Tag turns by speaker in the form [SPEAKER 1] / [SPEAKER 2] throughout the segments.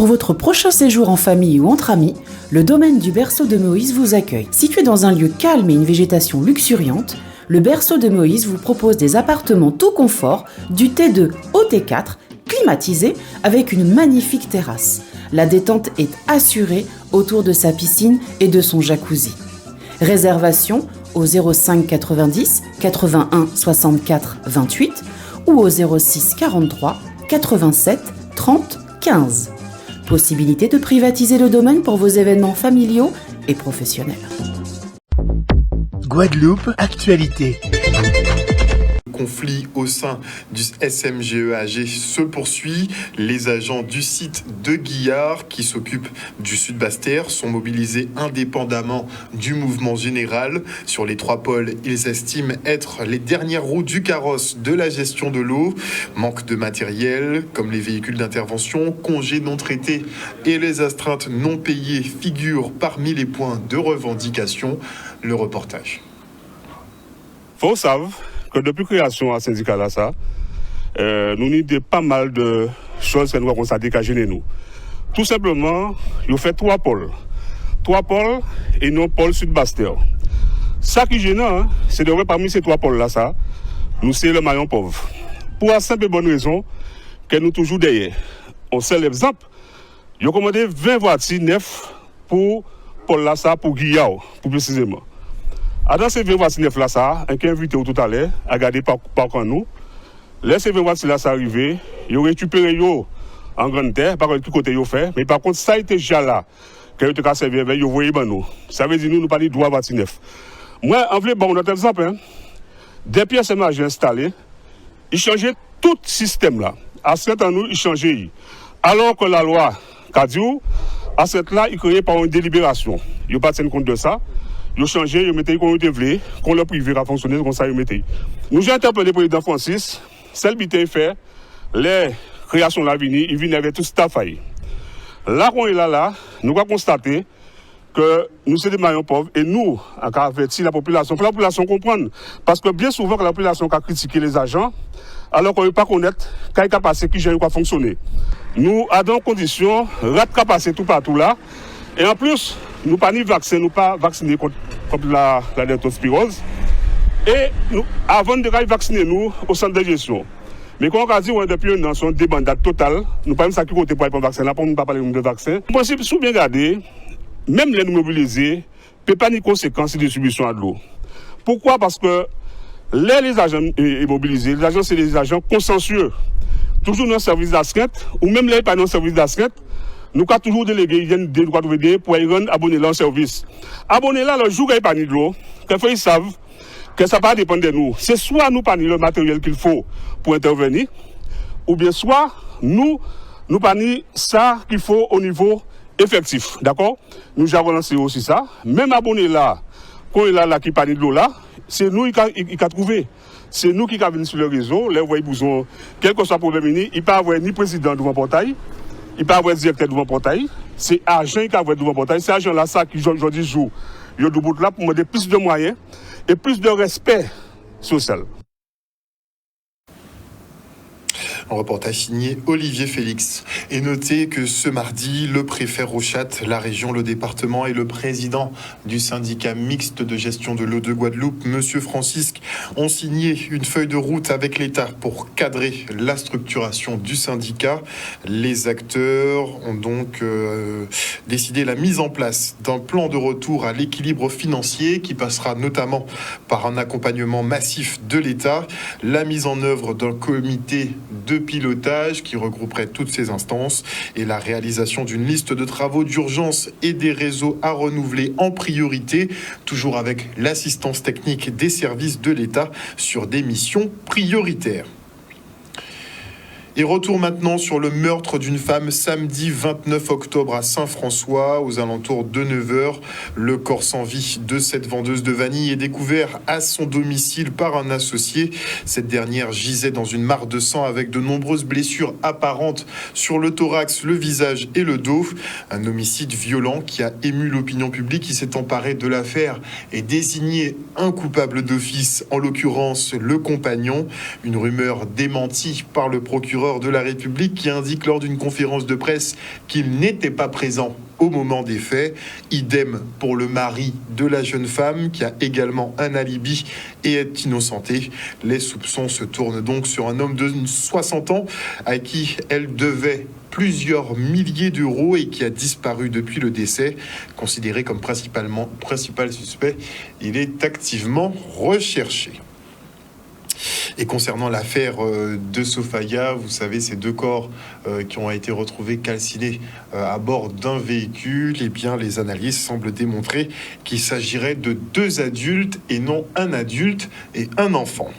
[SPEAKER 1] Pour votre prochain séjour en famille ou entre amis, le domaine du Berceau de Moïse vous accueille. Situé dans un lieu calme et une végétation luxuriante, le Berceau de Moïse vous propose des appartements tout confort, du T2 au T4, climatisés avec une magnifique terrasse. La détente est assurée autour de sa piscine et de son jacuzzi. Réservation au 05 90 81 64 28 ou au 06 43 87 30 15. Possibilité de privatiser le domaine pour vos événements familiaux et professionnels.
[SPEAKER 2] Guadeloupe, actualité.
[SPEAKER 3] Le conflit au sein du SMGEAG se poursuit. Les agents du site de Guillard qui s'occupent du Sud Basse-Terre sont mobilisés indépendamment du mouvement général. Sur les 3 pôles, ils estiment être les dernières roues du carrosse de la gestion de l'eau. Manque de matériel, comme les véhicules d'intervention, congés non traités et les astreintes non payées figurent parmi les points de revendication. Le reportage.
[SPEAKER 4] Faut savoir que depuis la création du syndicat là, nous avons pas mal de choses que nous avons dégagées de nous. Tout simplement, il fait 3 pôles. 3 pôles et non pôle Sud-Basse-Terre. Ça qui est gênant, c'est de voir parmi ces 3 pôles là, nous c'est le maillon pauvre. Pour la simple et bonne raison que nous toujours derrière. On sait l'exemple. Ils ont commandé 20 voitures neufs pour pôle là, pour Guillaume, plus précisément. Dans ces 20 voitures neufs là, un qui est invité tout à l'heure, à garder par nous. Laissez ces 20 voitures là arriver, ils ont récupéré en grande terre, par contre, tout côté ils fait. Mais par contre, ça a été déjà là, que vous avez servi avec, ils voyez nous. Ça veut dire nous pas de droit voiture neuf. Moi, en vrai, bon, notre exemple, des pièces j'ai installées, ils changeaient tout le système là. À ce temps, nous, ils changeaient. Alors que la loi, Kadiou, à cette là, ils créaient par une délibération. Ils n'ont pas tenu compte de ça. Ils ont changé, ils ont mis qu'on devait, qu'on le privé a fonctionné, comme ça ils ont mis. Nous j'ai interpellé le président Francis, celle qui a fait, les créations de l'avenir, il vient avec tout ce faille. Là qu'on est là, nous avons constaté que nous sommes des maillons pauvres et nous, en cas averti la population, pour la population comprendre. Parce que bien souvent, que la population a critiqué les agents, alors qu'on ne peut pas connaître quand il a passé, qui gère, quoi fonctionner. Nous avons des conditions, rat passé tout partout là. Et en plus, nous pas ni vaccin, nous pas vaccinés contre la leptospirose. Et nous, avant de vacciner nous au centre de gestion. Mais quand on a dit depuis un an, c'est une débandade totale. Nous pas même ça qui côté pour un vaccin là, pour ne pas parler de vaccin. En principe, si vous bien regardez, même les nous mobilisés, ne peut pas ni conséquences de distribution de l'eau. Pourquoi? Parce que les agents mobilisés, les agents c'est des agents consensueux. Toujours dans le service d'astreinte, ou même les pas dans le service d'astreinte. Nous avons toujours délégué, ils viennent de droit de pour y rendre abonner leur service. Abonner là, le jour où ils pas de l'eau, ils savent que ça va dépendre de nous. C'est soit nous pas le matériel qu'il faut pour intervenir, ou bien soit nous pas ça qu'il faut au niveau effectif. D'accord? Nous avons lancé aussi ça. Même abonner là, quand il est là qui pas de l'eau là, c'est nous qui a trouvé. C'est nous qui avons venu sur le réseau, les voyez besoin, quel que soit le problème, il n'y a pas ni président devant le portail. Il ne peut pas avoir directeur devant le portail. C'est agent qui a devant le portail. C'est agent là ça qui aujourd'hui joue. Il y a du bout là pour demander plus de moyens et plus de respect social.
[SPEAKER 3] Un reportage signé Olivier Félix. Et notez que ce mardi, le préfet Rochat, la région, le département et le président du syndicat mixte de gestion de l'eau de Guadeloupe, Monsieur Francisque, ont signé une feuille de route avec l'État pour cadrer la structuration du syndicat. Les acteurs ont donc décidé la mise en place d'un plan de retour à l'équilibre financier qui passera notamment par un accompagnement massif de l'État, la mise en œuvre d'un comité de pilotage qui regrouperait toutes ces instances et la réalisation d'une liste de travaux d'urgence et des réseaux à renouveler en priorité, toujours avec l'assistance technique des services de l'État sur des missions prioritaires. Et retour maintenant sur le meurtre d'une femme samedi 29 octobre à Saint-François, aux alentours de 9h. Le corps sans vie de cette vendeuse de vanille est découvert à son domicile par un associé. Cette dernière gisait dans une mare de sang avec de nombreuses blessures apparentes sur le thorax, le visage et le dos. Un homicide violent qui a ému l'opinion publique qui s'est emparée de l'affaire et désigné un coupable d'office, en l'occurrence le compagnon. Une rumeur démentie par le procureur procureur de la République qui indique lors d'une conférence de presse qu'il n'était pas présent au moment des faits. Idem pour le mari de la jeune femme qui a également un alibi et est innocenté. Les soupçons se tournent donc sur un homme de 60 ans à qui elle devait plusieurs milliers d'euros et qui a disparu depuis le décès. Considéré comme principal suspect, il est activement recherché. Et concernant l'affaire de Sofaya, vous savez, ces deux corps qui ont été retrouvés calcinés à bord d'un véhicule, eh bien, les analyses semblent démontrer qu'il s'agirait de 2 adultes et non un adulte et un enfant.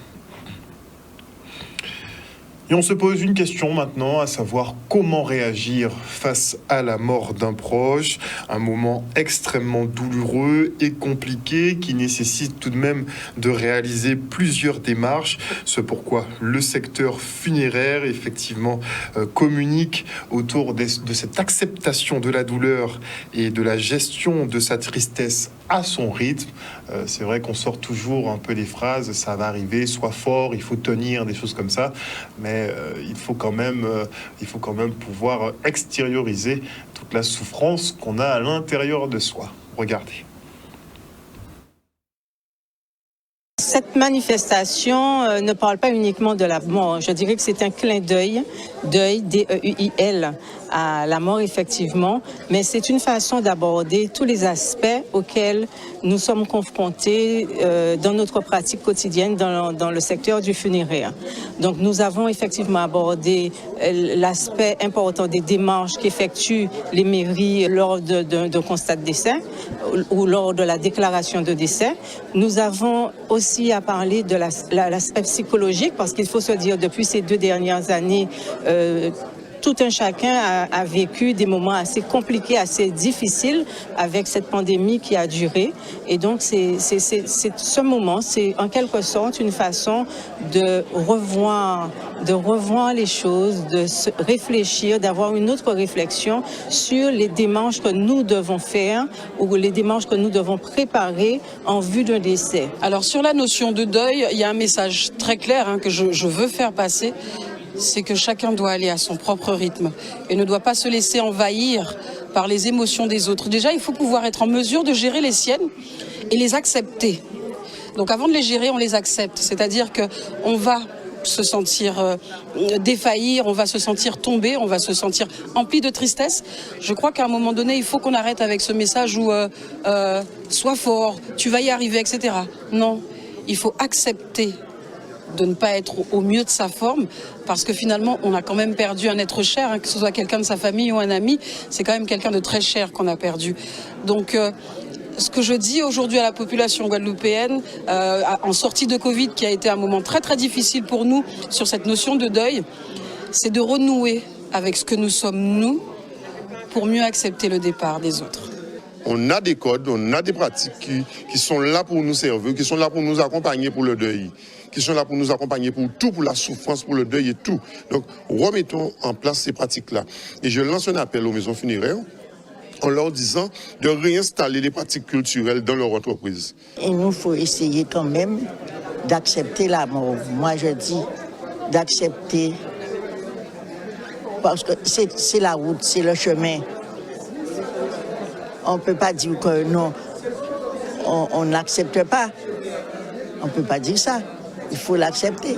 [SPEAKER 3] Et on se pose une question maintenant, à savoir comment réagir face à la mort d'un proche, un moment extrêmement douloureux et compliqué qui nécessite tout de même de réaliser plusieurs démarches. C'est pourquoi le secteur funéraire, effectivement, communique autour de cette acceptation de la douleur et de la gestion de sa tristesse à son rythme. C'est vrai qu'on sort toujours un peu les phrases, ça va arriver, sois fort, il faut tenir, des choses comme ça, mais il faut quand même pouvoir extérioriser toute la souffrance qu'on a à l'intérieur de soi. Regardez.
[SPEAKER 2] Cette manifestation ne parle pas uniquement de la mort. Je dirais que c'est un clin d'œil, D-E-U-I-L, à la mort effectivement, mais c'est une façon d'aborder tous les aspects auxquels nous sommes confrontés dans notre pratique quotidienne dans le secteur du funéraire. Donc nous avons effectivement abordé l'aspect important des démarches qu'effectuent les mairies lors d'un constat de décès ou lors de la déclaration de décès. Nous avons aussi à parler de l'aspect psychologique, parce qu'il faut se dire, depuis ces 2 dernières années, tout un chacun a vécu des moments assez compliqués, assez difficiles avec cette pandémie qui a duré. Et donc, ce moment, c'est en quelque sorte une façon de revoir les choses, de se réfléchir, d'avoir une autre réflexion sur les démarches que nous devons faire ou les démarches que nous devons préparer en vue d'un décès.
[SPEAKER 5] Alors, sur la notion de deuil, il y a un message très clair que je veux faire passer. C'est que chacun doit aller à son propre rythme et ne doit pas se laisser envahir par les émotions des autres. Déjà, il faut pouvoir être en mesure de gérer les siennes et les accepter. Donc avant de les gérer, on les accepte. C'est-à-dire qu'on va se sentir défaillir, on va se sentir tomber, on va se sentir empli de tristesse. Je crois qu'à un moment donné, il faut qu'on arrête avec ce message où sois fort, tu vas y arriver, etc. Non, il faut accepter de ne pas être au mieux de sa forme, parce que finalement, on a quand même perdu un être cher, que ce soit quelqu'un de sa famille ou un ami, c'est quand même quelqu'un de très cher qu'on a perdu. Donc, ce que je dis aujourd'hui à la population guadeloupéenne, en sortie de Covid, qui a été un moment très très difficile pour nous sur cette notion de deuil, c'est de renouer avec ce que nous sommes nous, pour mieux accepter le départ des autres.
[SPEAKER 6] On a des codes, on a des pratiques qui sont là pour nous servir, qui sont là pour nous accompagner pour le deuil, qui sont là pour nous accompagner pour tout, pour la souffrance, pour le deuil et tout. Donc, remettons en place ces pratiques-là. Et je lance un appel aux maisons funéraires en leur disant de réinstaller les pratiques culturelles dans leur entreprise.
[SPEAKER 7] Il nous faut essayer quand même d'accepter la mort. Moi, je dis d'accepter, parce que c'est la route, c'est le chemin. On ne peut pas dire que non, on n'accepte pas. On ne peut pas dire ça. Il faut l'accepter.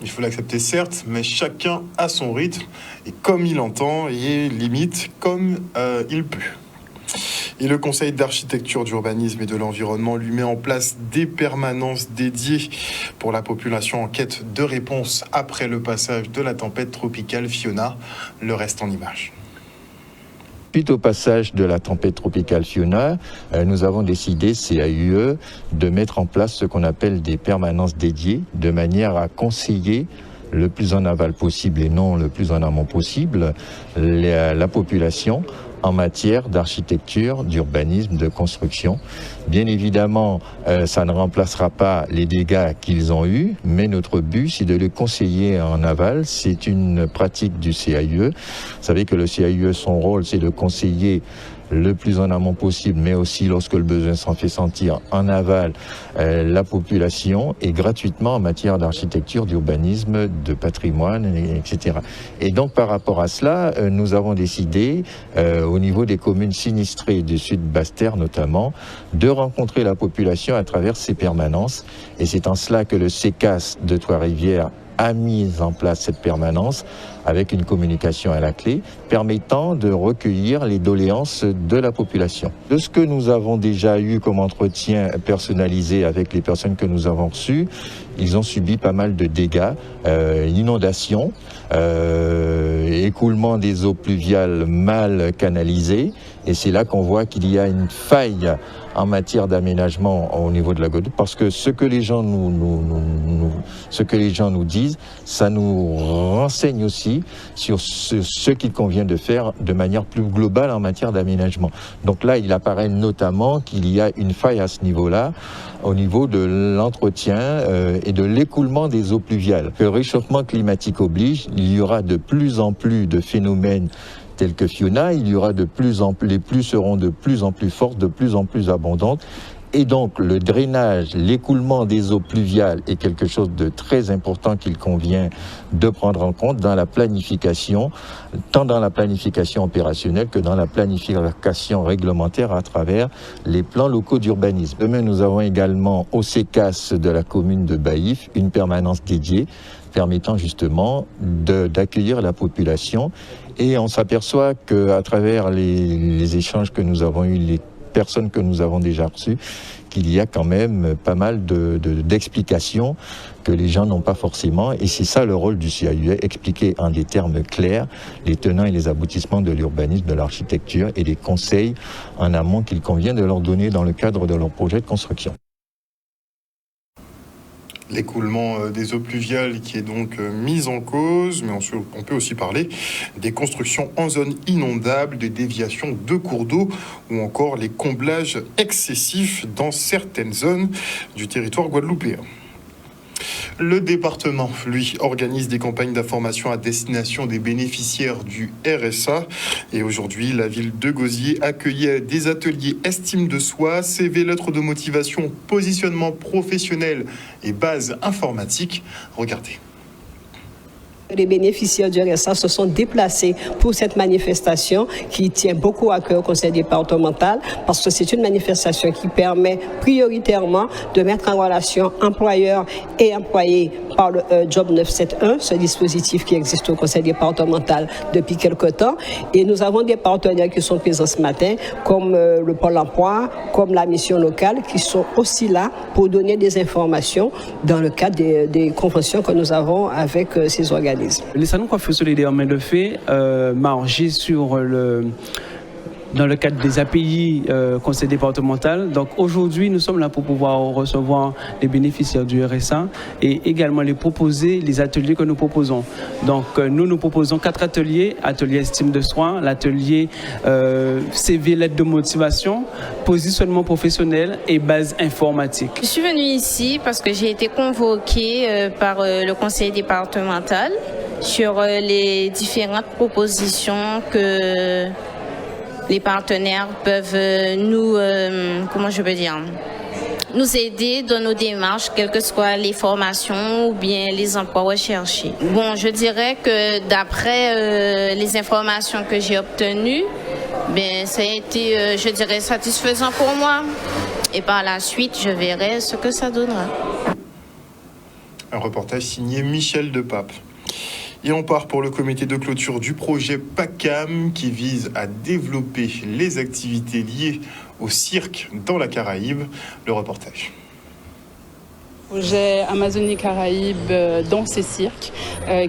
[SPEAKER 3] Il faut l'accepter, certes, mais chacun a son rythme et comme il entend et limite comme il peut. Et le Conseil d'architecture, d'urbanisme et de l'environnement lui met en place des permanences dédiées pour la population en quête de réponses après le passage de la tempête tropicale Fiona. Le reste en images.
[SPEAKER 8] Suite au passage de la tempête tropicale Fiona, nous avons décidé, CAUE, de mettre en place ce qu'on appelle des permanences dédiées, de manière à conseiller le plus en aval possible et non le plus en amont possible la population en matière d'architecture, d'urbanisme, de construction. Bien évidemment, ça ne remplacera pas les dégâts qu'ils ont eus, mais notre but, c'est de les conseiller en aval. C'est une pratique du CAUE. Vous savez que le CAUE, son rôle, c'est de conseiller le plus en amont possible, mais aussi lorsque le besoin s'en fait sentir en aval, la population, et gratuitement en matière d'architecture, d'urbanisme, de patrimoine, etc. Et donc par rapport à cela, nous avons décidé, au niveau des communes sinistrées du Sud Basse-Terre notamment, de rencontrer la population à travers ces permanences. Et c'est en cela que le CECAS de Trois-Rivières a mis en place cette permanence avec une communication à la clé permettant de recueillir les doléances de la population. De ce que nous avons déjà eu comme entretien personnalisé avec les personnes que nous avons reçues, ils ont subi pas mal de dégâts, inondations, écoulement des eaux pluviales mal canalisées, et c'est là qu'on voit qu'il y a une faille en matière d'aménagement au niveau de la Guadeloupe, parce que ce que les gens nous disent, ça nous renseigne aussi sur ce qu'il convient de faire de manière plus globale en matière d'aménagement. Donc là, il apparaît notamment qu'il y a une faille à ce niveau-là, au niveau de l'entretien et de l'écoulement des eaux pluviales. Le réchauffement climatique oblige, il y aura de plus en plus de phénomènes tels que Fiona, il y aura les pluies seront de plus en plus fortes, de plus en plus abondantes. Et donc, le drainage, l'écoulement des eaux pluviales est quelque chose de très important qu'il convient de prendre en compte dans la planification, tant dans la planification opérationnelle que dans la planification réglementaire à travers les plans locaux d'urbanisme. Demain, nous avons également au CECAS de la commune de Baïf une permanence dédiée permettant justement d'accueillir la population. Et on s'aperçoit qu'à travers les échanges que nous avons eus, les personnes que nous avons déjà reçues, qu'il y a quand même pas mal d'explications que les gens n'ont pas forcément. Et c'est ça le rôle du CAUE, expliquer en des termes clairs les tenants et les aboutissements de l'urbanisme, de l'architecture et des conseils en amont qu'il convient de leur donner dans le cadre de leur projet de construction.
[SPEAKER 3] L'écoulement des eaux pluviales qui est donc mis en cause, mais on peut aussi parler des constructions en zone inondable, des déviations de cours d'eau ou encore les comblages excessifs dans certaines zones du territoire guadeloupéen. Le département, lui, organise des campagnes d'information à destination des bénéficiaires du RSA. Et aujourd'hui, la ville de Gosier accueillait des ateliers estime de soi, CV, lettres de motivation, positionnement professionnel et base informatique. Regardez.
[SPEAKER 9] Les bénéficiaires du RSA se sont déplacés pour cette manifestation qui tient beaucoup à cœur au conseil départemental parce que c'est une manifestation qui permet prioritairement de mettre en relation employeurs et employés par le Job 971, ce dispositif qui existe au conseil départemental depuis quelque temps. Et nous avons des partenaires qui sont présents ce matin, comme le Pôle emploi, comme la mission locale, qui sont aussi là pour donner des informations dans le cadre des conventions que nous avons avec ces organismes.
[SPEAKER 10] Les salons coiffure solidaire main de fait margé dans le cadre des API conseil départemental. Donc aujourd'hui, nous sommes là pour pouvoir recevoir les bénéficiaires du RSA et également les proposer, les ateliers que nous proposons. Donc nous proposons 4 ateliers, atelier estime de soi, l'atelier CV, lettre de motivation, positionnement professionnel et base informatique.
[SPEAKER 11] Je suis venue ici parce que j'ai été convoquée par le conseil départemental sur les différentes propositions que les partenaires peuvent nous aider dans nos démarches, quelles que soient les formations ou bien les emplois recherchés. Bon, je dirais que d'après les informations que j'ai obtenues, ça a été, je dirais, satisfaisant pour moi. Et par la suite, je verrai ce que ça donnera.
[SPEAKER 3] Un reportage signé Michel Depape. Et on part pour le comité de clôture du projet PACAM qui vise à développer les activités liées au cirque dans la Caraïbe. Le reportage.
[SPEAKER 5] Projet Amazonie Caraïbes Danse et Cirque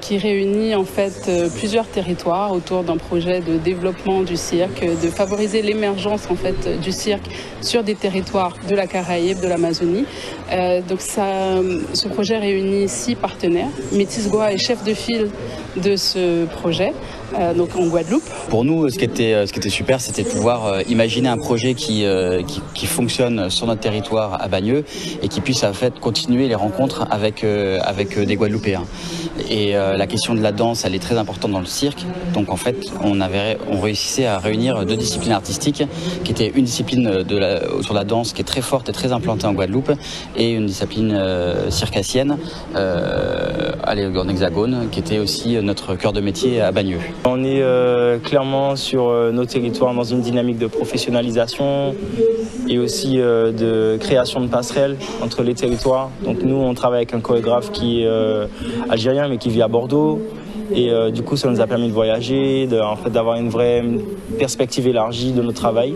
[SPEAKER 5] qui réunit en fait plusieurs territoires autour d'un projet de développement du cirque, de favoriser l'émergence en fait du cirque sur des territoires de la Caraïbe, de l'Amazonie. Donc ce projet réunit 6 partenaires. Métis Goa est chef de file de ce projet, donc en Guadeloupe.
[SPEAKER 12] Pour nous, ce qui était super, c'était de pouvoir imaginer un projet qui fonctionne sur notre territoire à Bagneux et qui puisse en fait continuer les rencontres avec des Guadeloupéens. Et la question de la danse, elle est très importante dans le cirque. Donc en fait, on réussissait à réunir 2 disciplines artistiques, qui étaient une discipline sur la danse qui est très forte et très implantée en Guadeloupe, et une discipline circassienne en Hexagone, qui était aussi notre cœur de métier à Bagneux.
[SPEAKER 13] On est clairement sur nos territoires dans une dynamique de professionnalisation et aussi de création de passerelles entre les territoires. Donc nous, on travaille avec un chorégraphe qui est algérien mais qui vit à Bordeaux. Et du coup, ça nous a permis de voyager, d'avoir une vraie perspective élargie de notre travail.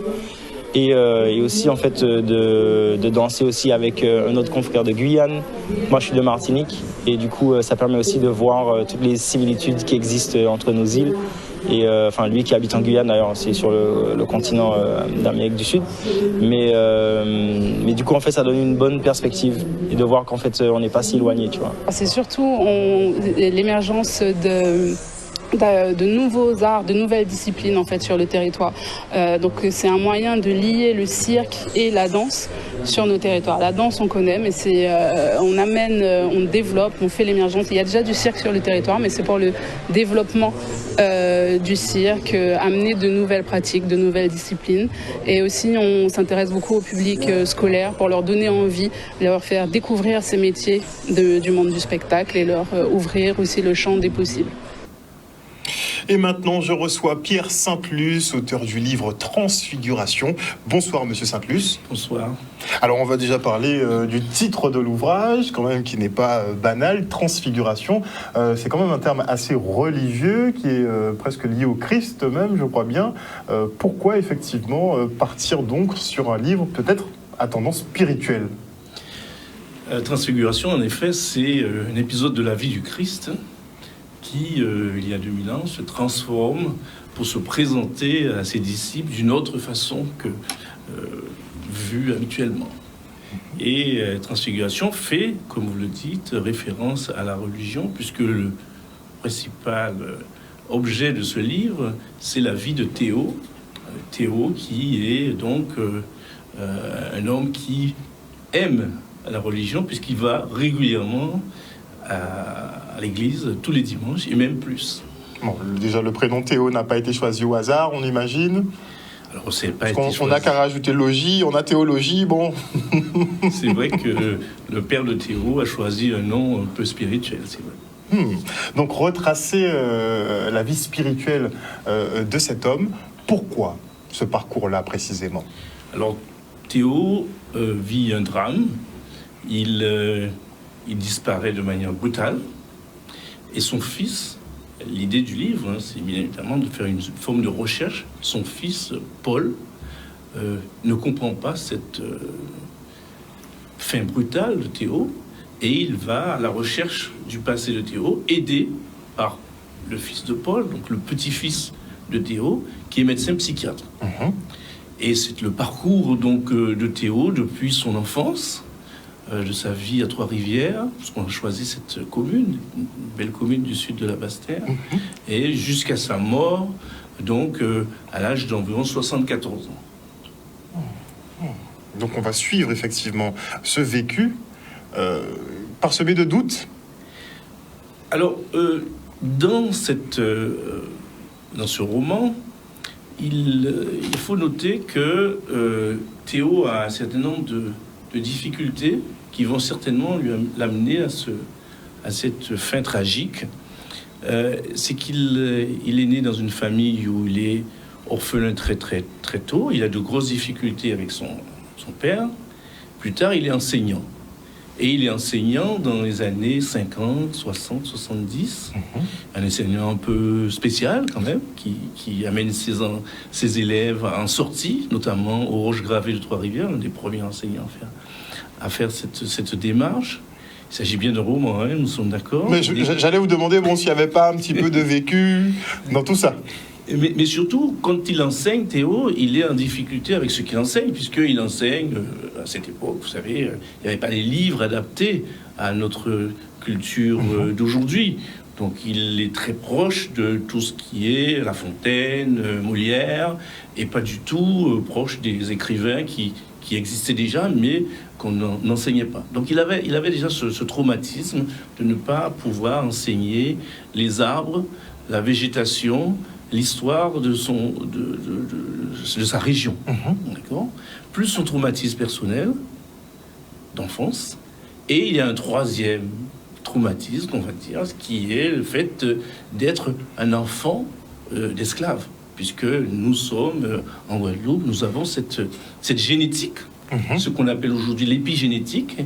[SPEAKER 13] Et aussi en fait de danser aussi avec un autre confrère de Guyane. Moi je suis de Martinique et du coup ça permet aussi de voir toutes les similitudes qui existent entre nos îles. Et lui qui habite en Guyane d'ailleurs, c'est sur le continent d'Amérique du Sud. Mais du coup en fait ça donne une bonne perspective et de voir qu'en fait on n'est pas si éloigné, tu vois.
[SPEAKER 5] C'est surtout l'émergence de nouveaux arts, de nouvelles disciplines en fait sur le territoire. Donc c'est un moyen de lier le cirque et la danse sur nos territoires. La danse on connaît, mais on amène, on développe, on fait l'émergence. Il y a déjà du cirque sur le territoire, mais c'est pour le développement du cirque, amener de nouvelles pratiques, de nouvelles disciplines. Et aussi on s'intéresse beaucoup au public scolaire pour leur donner envie, leur faire découvrir ces métiers du monde du spectacle et leur ouvrir aussi le champ des possibles.
[SPEAKER 3] Et maintenant, je reçois Pierre Sainte-Luce, auteur du livre Transfiguration. Bonsoir, monsieur Sainte-Luce.
[SPEAKER 14] Bonsoir.
[SPEAKER 3] Alors, on va déjà parler du titre de l'ouvrage, quand même, qui n'est pas banal, Transfiguration. C'est quand même un terme assez religieux, qui est presque lié au Christ même, je crois bien. Pourquoi, effectivement, partir donc sur un livre peut-être à tendance spirituelle ?
[SPEAKER 14] Transfiguration, en effet, c'est un épisode de la vie du Christ qui, il y a 2000 ans, se transforme pour se présenter à ses disciples d'une autre façon que vue habituellement. Et Transfiguration fait, comme vous le dites, référence à la religion, puisque le principal objet de ce livre, c'est la vie de Théo. Théo qui est donc un homme qui aime la religion, puisqu'il va régulièrement à l'église tous les dimanches et même plus.
[SPEAKER 3] Bon, déjà le prénom Théo n'a pas été choisi au hasard, on imagine.
[SPEAKER 14] Alors c'est pas
[SPEAKER 3] on n'a qu'à rajouter logis, on a théologie, bon.
[SPEAKER 14] C'est vrai que le père de Théo a choisi un nom un peu spirituel, c'est vrai.
[SPEAKER 3] Donc retracer la vie spirituelle de cet homme, pourquoi ce parcours-là précisément ?
[SPEAKER 14] Alors Théo vit un drame, il disparaît de manière brutale, et son fils, l'idée du livre, c'est bien évidemment de faire une forme de recherche. Son fils, Paul, ne comprend pas cette fin brutale de Théo, et il va à la recherche du passé de Théo, aidé par le fils de Paul, donc le petit-fils de Théo, qui est médecin psychiatre. Et c'est le parcours donc de Théo depuis son enfance, de sa vie à Trois-Rivières, parce qu'on a choisi cette commune, une belle commune du sud de la Basse-Terre, et jusqu'à sa mort, donc à l'âge d'environ 74 ans.
[SPEAKER 3] Donc on va suivre effectivement ce vécu parsemé de doutes.
[SPEAKER 14] Alors, dans ce roman, il faut noter que Théo a un certain nombre de difficultés qui vont certainement l'amener à cette fin tragique. C'est qu'il est né dans une famille où il est orphelin très très très tôt. Il a de grosses difficultés avec son père. Plus tard, il est enseignant. Et il est enseignant dans les années 50, 60, 70. Un enseignant un peu spécial quand même, qui amène ses élèves en sortie, notamment au Roche Gravé de Trois-Rivières, l'un des premiers enseignants à faire cette démarche. Il s'agit bien de roman, hein, nous sommes d'accord.
[SPEAKER 3] Mais j'allais vous demander s'il n'y avait pas un petit peu de vécu dans tout ça.
[SPEAKER 14] Mais surtout, quand il enseigne, Théo, il est en difficulté avec ce qu'il enseigne, puisqu'il enseigne, à cette époque, vous savez, il n'y avait pas les livres adaptés à notre culture d'aujourd'hui. Donc il est très proche de tout ce qui est La Fontaine, Molière, et pas du tout proche des écrivains qui existaient déjà, mais qu'on n'enseignait pas. Donc il avait déjà ce traumatisme de ne pas pouvoir enseigner les arbres, la végétation, l'histoire de sa région, d'accord ? Plus son traumatisme personnel d'enfance, et il y a un troisième traumatisme, on va dire, qui est le fait d'être un enfant d'esclave, puisque nous sommes en Guadeloupe, nous avons cette génétique, ce qu'on appelle aujourd'hui l'épigénétique.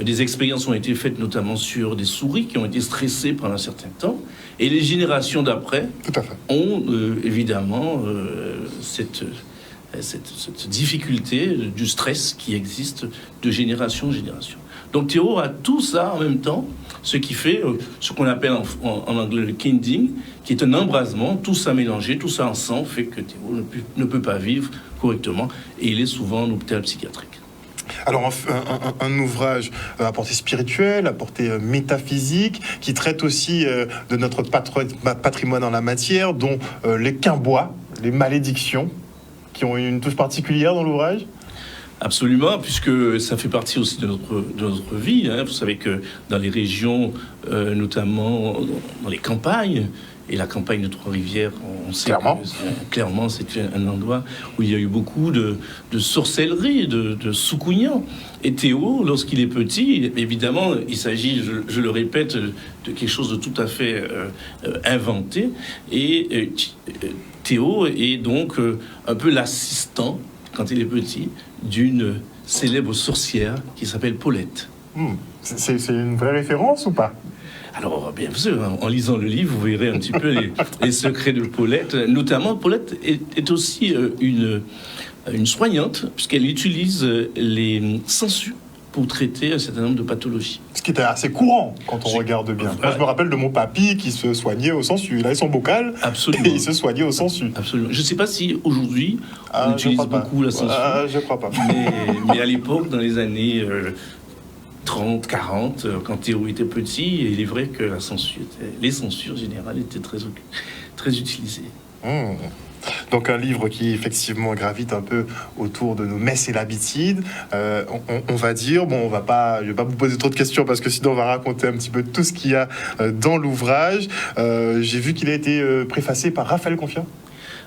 [SPEAKER 14] Des expériences ont été faites notamment sur des souris qui ont été stressées pendant un certain temps, et les générations d'après ont évidemment cette difficulté du stress qui existe de génération en génération. Donc Théo a tout ça en même temps, ce qui fait ce qu'on appelle en anglais le kinding, qui est un embrasement, tout ça mélangé, tout ça ensemble fait que Théo ne peut pas vivre correctement, et il est souvent en hôpital psychiatrique.
[SPEAKER 3] Alors un ouvrage à portée spirituelle, à portée métaphysique, qui traite aussi de notre patrimoine en la matière, dont les quimbois, les malédictions, qui ont une touche particulière dans l'ouvrage.
[SPEAKER 14] Absolument, puisque ça fait partie aussi de notre vie. Hein. Vous savez que dans les régions, notamment dans les campagnes, et la campagne de Trois-Rivières, on sait clairement c'est un endroit où il y a eu beaucoup de sorcellerie, de soucougnants. Et Théo, lorsqu'il est petit, évidemment, il s'agit, je le répète, de quelque chose de tout à fait inventé. Et Théo est donc un peu l'assistant, quand il est petit, d'une célèbre sorcière qui s'appelle Paulette.
[SPEAKER 3] C'est une vraie référence ou pas ?
[SPEAKER 14] Alors, bien sûr, en lisant le livre, vous verrez un petit peu les secrets de Paulette. Notamment, Paulette est aussi une soignante, puisqu'elle utilise les sangsues pour traiter un certain nombre de pathologies.
[SPEAKER 3] Ce qui était assez courant quand on regarde bien. Moi, je me rappelle de mon papy qui se soignait au sangsues. Il avait son bocal et il se soignait au sangsues.
[SPEAKER 14] Absolument. Je ne sais pas si aujourd'hui on utilise beaucoup la sangsue.
[SPEAKER 3] Je crois pas.
[SPEAKER 14] Mais à l'époque, dans les années 30, 40, quand Théo était petit, il est vrai que les sangsues en général étaient très utilisées.
[SPEAKER 3] Donc un livre qui effectivement gravite un peu autour de nos messes et l'habitude. On va dire, je vais pas vous poser trop de questions parce que sinon on va raconter un petit peu tout ce qu'il y a dans l'ouvrage. J'ai vu qu'il a été préfacé par Raphaël Confiant.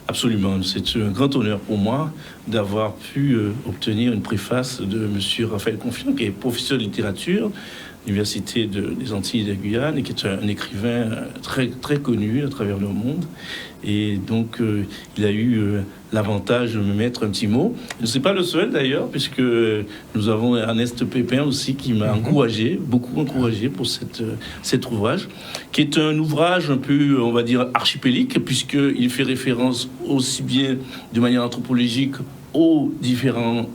[SPEAKER 14] Absolument, c'est un grand honneur pour moi d'avoir pu obtenir une préface de monsieur Raphaël Confiant, qui est professeur de littérature à l'Université des Antilles et de la Guyane, et qui est un écrivain très, très connu à travers le monde. Et donc, il a eu l'avantage de me mettre un petit mot. Je ne suis pas le seul d'ailleurs, puisque nous avons Ernest Pépin aussi qui m'a beaucoup encouragé pour cet ouvrage, qui est un ouvrage un peu, on va dire, archipélique, puisqu'il fait référence aussi bien de manière anthropologique aux différents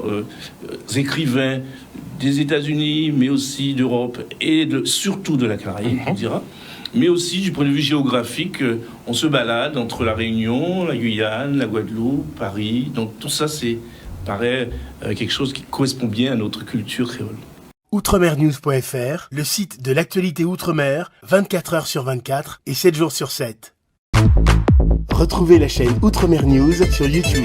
[SPEAKER 14] écrivains des États-Unis, mais aussi d'Europe et surtout de la Caraïbe, on dira. Mais aussi du point de vue géographique, on se balade entre la Réunion, la Guyane, la Guadeloupe, Paris. Donc tout ça, paraît quelque chose qui correspond bien à notre culture créole.
[SPEAKER 15] Outremernews.fr, le site de l'actualité Outre-mer, 24 heures sur 24 et 7 jours sur 7. Retrouvez la chaîne Outremer News sur YouTube.